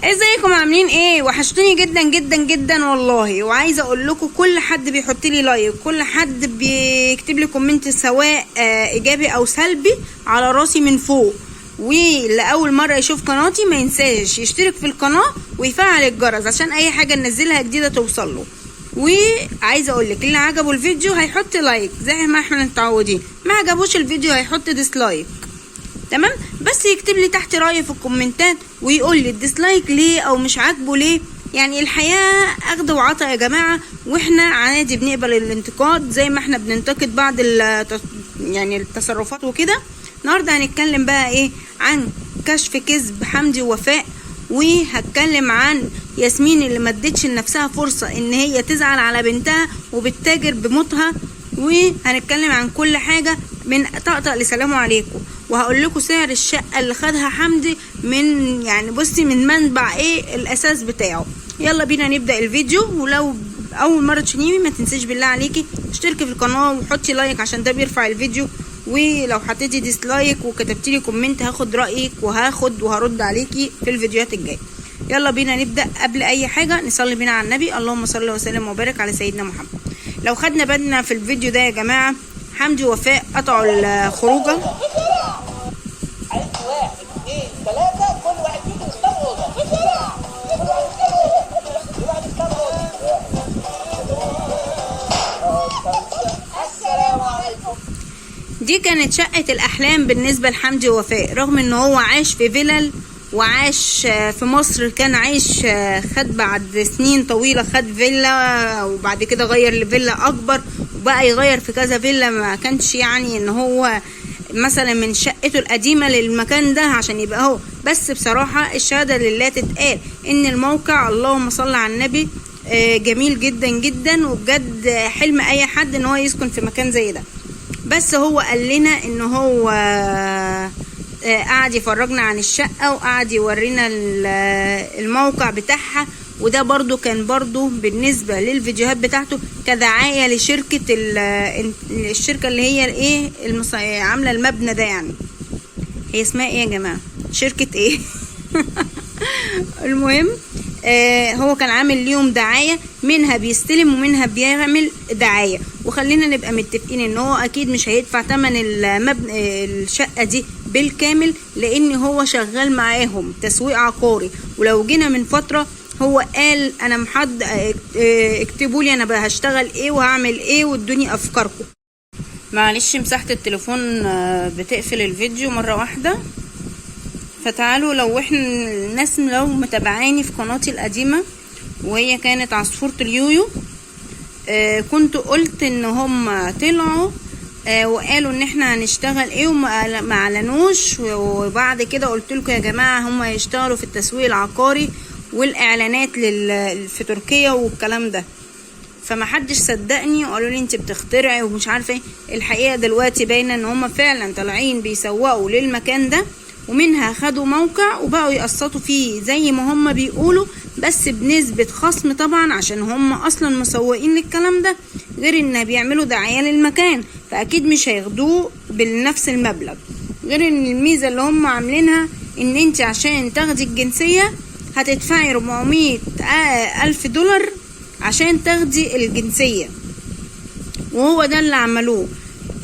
ازيكم عاملين ايه؟ وحشتوني جدا جدا جدا والله. وعايزه اقول لكم كل حد بيحط لي لايك، كل حد بيكتب لي كومنت سواء ايجابي او سلبي، على راسي من فوق. ولاول مره يشوف قناتي ما ينساش يشترك في القناه ويفعل الجرس عشان اي حاجه ننزلها جديده توصل له. وعايزه اقول لك اللي عجبه الفيديو هيحط لايك زي ما احنا متعودين، ما عجبوش الفيديو هيحط ديسلايك. تمام؟ بس يكتب لي تحت رأيه في الكومنتات ويقول لي الديسلايك ليه او مش عاجبه ليه. يعني الحياة اخد وعطا يا جماعة، واحنا عادي بنقبل الانتقاد زي ما احنا بننتقد بعض يعني التصرفات وكده. النهارده هنتكلم بقى ايه عن كشف كذب حمدي ووفاء، وهتكلم عن ياسمين اللي ما ادتش لنفسها فرصة ان هي تزعل على بنتها وبتتاجر بموتها. وهنتكلم عن كل حاجة من طقطق لسلام عليكم، وهقول لكم سعر الشقة اللي خدها حمدي من يعني بصي من منبع ايه الاساس بتاعه. يلا بينا نبدأ الفيديو. ولو اول مرة تشوفيني ما تنسيش بالله عليكي اشتركي في القناة وحطي لايك عشان ده بيرفع الفيديو. ولو حطيتي ديسلايك وكتبتي لي كومنت هاخد رأيك وهرد عليكي في الفيديوهات الجاية. يلا بينا نبدأ. قبل اي حاجة نصلي بينا على النبي، اللهم صل وسلم وبارك على سيدنا محمد. لو خدنا بالنا في الفيديو ده يا جماعة، حمدي ووفاء قطعوا الخروجة. دي كانت شقة الأحلام بالنسبة لحمدي ووفاء، رغم ان هو عاش في فيلل وعاش في مصر. كان عايش خد بعد سنين طويلة خد فيلا، وبعد كده غير لفيلا أكبر، وبقى يغير في كذا فيلا. ما كانش يعني ان هو مثلا من شقته القديمة للمكان ده عشان يبقى هو. بس بصراحة الشهادة لله تتقال ان الموقع اللهم صل على النبي جميل جدا جدا، وبجد حلم اي حد ان هو يسكن في مكان زي ده. بس هو قال لنا ان هو قعد يفرجنا عن الشقة وقعد يورينا الموقع بتاعها، وده برضو كان برضو بالنسبة للفيديوهات بتاعته كدعاية لشركة الشركة اللي هي ايه عاملة المبنى ده. يعني هي اسمها ايه يا جماعة؟ شركة ايه؟ المهم هو كان عامل ليهم دعاية، منها بيستلم ومنها بيعمل دعاية. وخلينا نبقى متفقين ان هو اكيد مش هيدفع تمن الشقة دي بالكامل، لان هو شغال معاهم تسويق عقاري. ولو جينا من فترة هو قال انا اكتبوا لي انا هشتغل ايه وهعمل ايه وادوني افكاركم. معلش مساحة التليفون بتقفل الفيديو مرة واحدة. فتعالوا لو احنا الناس لو متابعاني في قناتي القديمة وهي كانت عصفورة اليويو، كنت قلت ان هم طلعوا وقالوا ان احنا هنشتغل ايه وما اعلنوش. وبعد كده قلت لكم يا جماعة هم هيشتغلوا في التسويق العقاري والاعلانات في تركيا والكلام ده. فما حدش صدقني وقالوا لي انت بتخترعي ومش عارفه ايه. الحقيقه دلوقتي باينه ان هم فعلا طالعين بيسوقوا للمكان ده، ومنها خدوا موقع وبقوا يقسطوا فيه زي ما هم بيقولوا، بس بنسبة خصم طبعا عشان هم اصلا مسوقين للكلام ده، غير ان بيعملوا دعاية للمكان فاكيد مش هياخدوه بنفس المبلغ. غير ان الميزة اللي هم عاملينها ان انت عشان تاخدي الجنسية هتدفعي 400,000 دولار عشان تاخدي الجنسية، وهو ده اللي عملوه.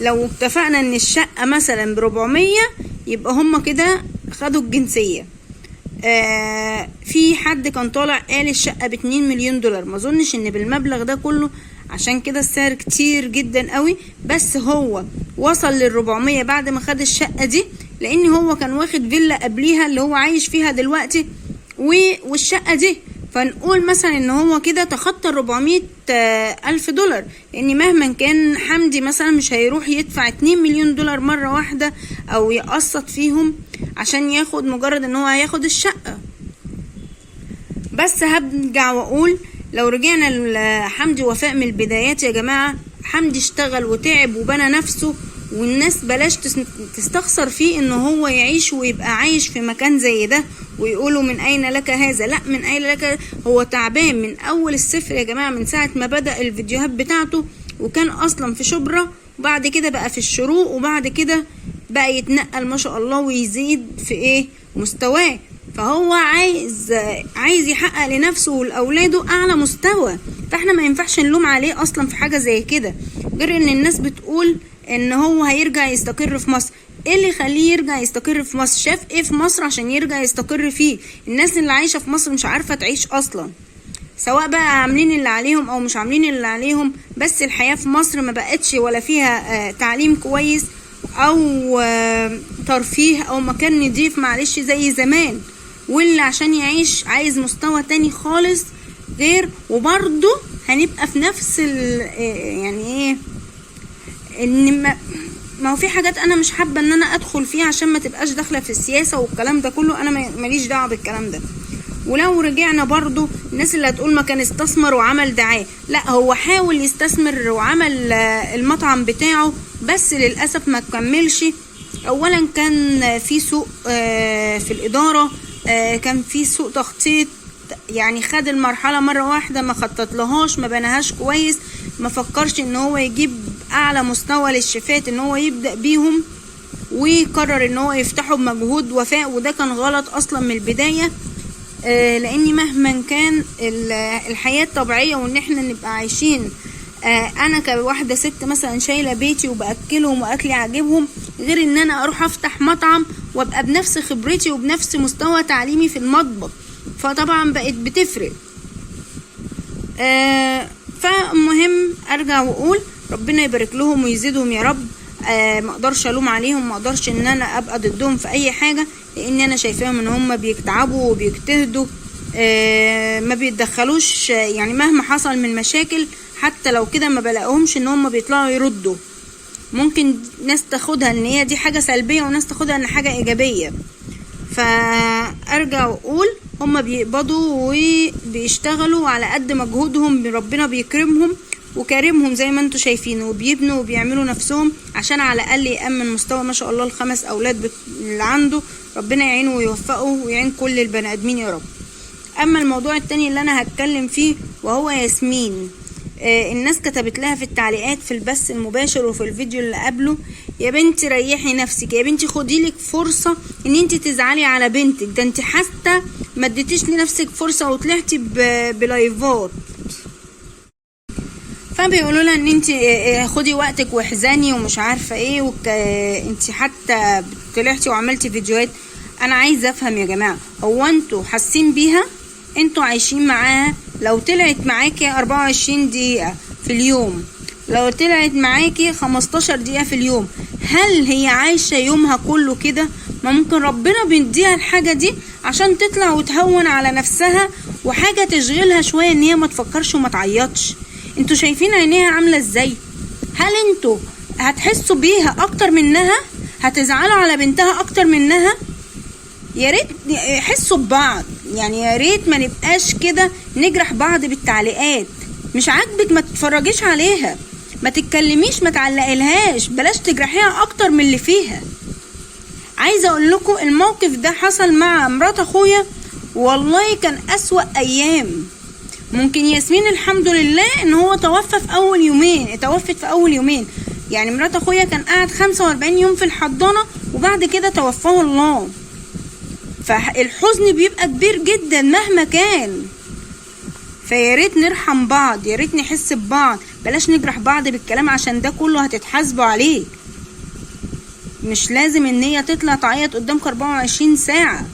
لو اتفقنا ان الشقة مثلا ب400 يبقى هما كده خدوا الجنسية. في حد كان طالع قال الشقة ب2 مليون دولار، ما اظنش ان بالمبلغ ده كله، عشان كده السعر كتير جدا قوي. بس هو وصل لل400 بعد ما خد الشقة دي، لان هو كان واخد فيلا قبليها اللي هو عايش فيها دلوقتي والشقة دي. فنقول مثلا ان هو كده تخطى 400,000 دولار، لان مهما كان حمدي مثلا مش هيروح يدفع 2 مليون دولار مرة واحدة او يقسط فيهم عشان ياخد مجرد ان هو هياخد الشقة. بس هرجع واقول لو رجعنا لحمدي ووفاء من البدايات يا جماعة، حمدي اشتغل وتعب وبنى نفسه، والناس بلاش تستخسر فيه ان هو يعيش ويبقى عايش في مكان زي ده ويقولوا من اين لك هذا. لا، من اين لك، هو تعبان من اول الصفر يا جماعة، من ساعة ما بدأ الفيديوهات بتاعته وكان اصلا في شبرا، وبعد كده بقى في الشروق، وبعد كده بقى يتنقل ما شاء الله ويزيد في ايه مستواه. فهو عايز يحقق لنفسه ولاولاده اعلى مستوى. فاحنا ما ينفعش نلوم عليه اصلا في حاجه زي كده، غير ان الناس بتقول ان هو هيرجع يستقر في مصر. ايه اللي يخليه يرجع يستقر في مصر؟ شاف ايه في مصر عشان يرجع يستقر فيه؟ الناس اللي عايشه في مصر مش عارفه تعيش اصلا، سواء بقى عاملين اللي عليهم او مش عاملين اللي عليهم. بس الحياه في مصر ما بقتش ولا فيها تعليم كويس او ترفيه او مكان نضيف معلش زي زمان، واللي عشان يعيش عايز مستوى تاني خالص غير. وبرضه هنبقى في نفس يعني ايه، ان ما هو في حاجات انا مش حابه ان انا ادخل فيها عشان ما تبقاش داخله في السياسه والكلام ده كله، انا ماليش دعوه بالكلام ده. ولو رجعنا برضو الناس اللي هتقول ما كان استثمر وعمل دعاية، لا هو حاول يستثمر وعمل المطعم بتاعه، بس للأسف ما كملش. اولا كان في سوء في الإدارة، كان في سوء تخطيط، يعني خد المرحلة مرة واحدة ما خطط لهاش، ما بناهاش كويس، ما فكرش ان هو يجيب اعلى مستوى للشيفات ان هو يبدأ بيهم، وقرر ان هو يفتحه بمجهود وفاء، وده كان غلط اصلا من البداية. لاني مهما كان الحياة الطبيعية وان احنا نبقى عايشين، انا كواحدة ست مثلا شايلة بيتي وبأكلهم واكلي عاجبهم، غير ان انا اروح افتح مطعم وابقى بنفس خبرتي وبنفس مستوى تعليمي في المطبخ، فطبعا بقت بتفرق. فمهم ارجع واقول ربنا يبارك لهم ويزيدهم يا رب. ما اقدرش الوم عليهم، ما اقدرش ان انا ابقى ضدهم في اي حاجه، لان انا شايفاهم ان هم بيتعبوا وبيجتهدوا، ما بيتدخلوش، يعني مهما حصل من مشاكل حتى لو كده ما بلاقيهمش ان هم بيطلعوا يردوا. ممكن ناس تاخدها ان هي دي حاجه سلبيه وناس تاخدها ان حاجه ايجابيه. فارجع واقول هم بيقبضوا وبيشتغلوا على قد مجهودهم، ربنا بيكرمهم وكارمهم زي ما انتوا شايفين، وبيبنوا وبيعملوا نفسهم عشان على الاقل يأمن مستوى ما شاء الله ال5 اولاد اللي عنده. ربنا يعينه ويوفقه ويعين كل البني ادمين يا رب. اما الموضوع التاني اللي انا هتكلم فيه وهو ياسمين، الناس كتبت لها في التعليقات في البث المباشر وفي الفيديو اللي قبله، يا بنتي ريحي نفسك، يا بنتي خديلك فرصة ان انت تزعلي على بنتك، ده انت حتى ما اديتيش لنفسك فرصة وطلعتي بلايفات. فبيقولوا لها ان انت خدي وقتك واحزني ومش عارفه ايه، انت حتى طلعتي وعملتي فيديوهات. انا عايزه افهم يا جماعه، هو انتوا حاسين بيها؟ انتوا عايشين معاها؟ لو طلعت معاكي 24 دقيقه في اليوم، لو طلعت معاكي 15 دقيقه في اليوم، هل هي عايشه يومها كله كده؟ ممكن ربنا بيديها الحاجه دي عشان تطلع وتهون على نفسها، وحاجه تشغلها شويه ان هي ما تفكرش وما تعيطش. انتوا شايفين عينيها عامله ازاي؟ هل انتوا هتحسوا بيها اكتر منها؟ هتزعلوا على بنتها اكتر منها؟ يا ريت يحسوا ببعض، يعني يا ريت ما نبقاش كده نجرح بعض بالتعليقات. مش عاجبك ما تتفرجيش عليها، ما تتكلميش، ما تعلقلهاش، بلاش تجرحيها اكتر من اللي فيها. عايزه اقول لكم الموقف ده حصل مع مرات اخويا، والله كان اسوأ ايام. ممكن ياسمين الحمد لله ان هو توفت في اول يومين، يعني مرات اخويا كان قاعد 45 يوم في الحضانة وبعد كده توفاه الله. فالحزن بيبقى كبير جدا مهما كان. فيا ريت نرحم بعض، يا ريت نحس ببعض، بلاش نجرح بعض بالكلام، عشان ده كله هتتحاسبوا عليه. مش لازم ان هي تطلع تعيط قدامك 24 ساعة،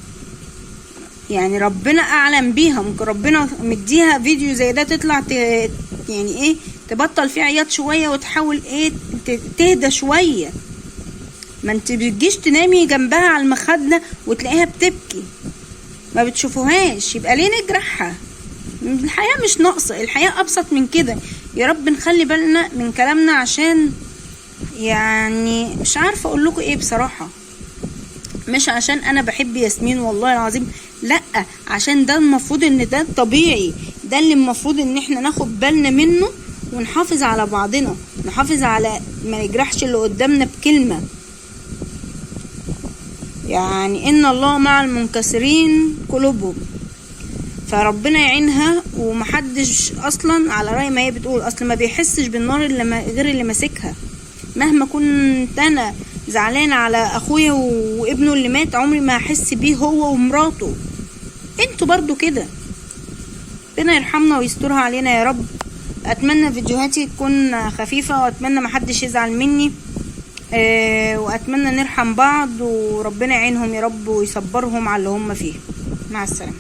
يعني ربنا اعلم بيها، ممكن ربنا مديها فيديو زي ده تطلع يعني ايه تبطل فيه عياط شوية وتحاول ايه تهدى شوية. ما انت بتجيش تنامي جنبها على المخدة وتلاقيها بتبكي، ما بتشوفوهاش، يبقى ليه نجرحها؟ الحياة مش ناقصة، الحياة ابسط من كده. يا رب نخلي بالنا من كلامنا، عشان يعني مش عارفة اقول لكم ايه بصراحة. مش عشان انا بحب ياسمين والله العظيم، لا، عشان ده المفروض ان ده الطبيعي، ده اللي المفروض ان احنا ناخد بالنا منه ونحافظ على بعضنا، نحافظ على ما نجرحش اللي قدامنا بكلمة. يعني ان الله مع المنكسرين قلوبهم. فربنا يعينها، ومحدش اصلا على رأي ما هي بتقول اصلا ما بيحسش بالنار غير اللي ماسكها. مهما كنت انا زعلانة على اخويا وابنه اللي مات، عمري ما هحس بيه هو ومراته. انتوا برضو كده. ربنا يرحمنا ويسترها علينا يا رب. اتمنى فيديوهاتي تكون خفيفة، واتمنى محدش يزعل مني، واتمنى نرحم بعض، وربنا يعينهم يا رب ويصبرهم على اللي هم فيه. مع السلامة.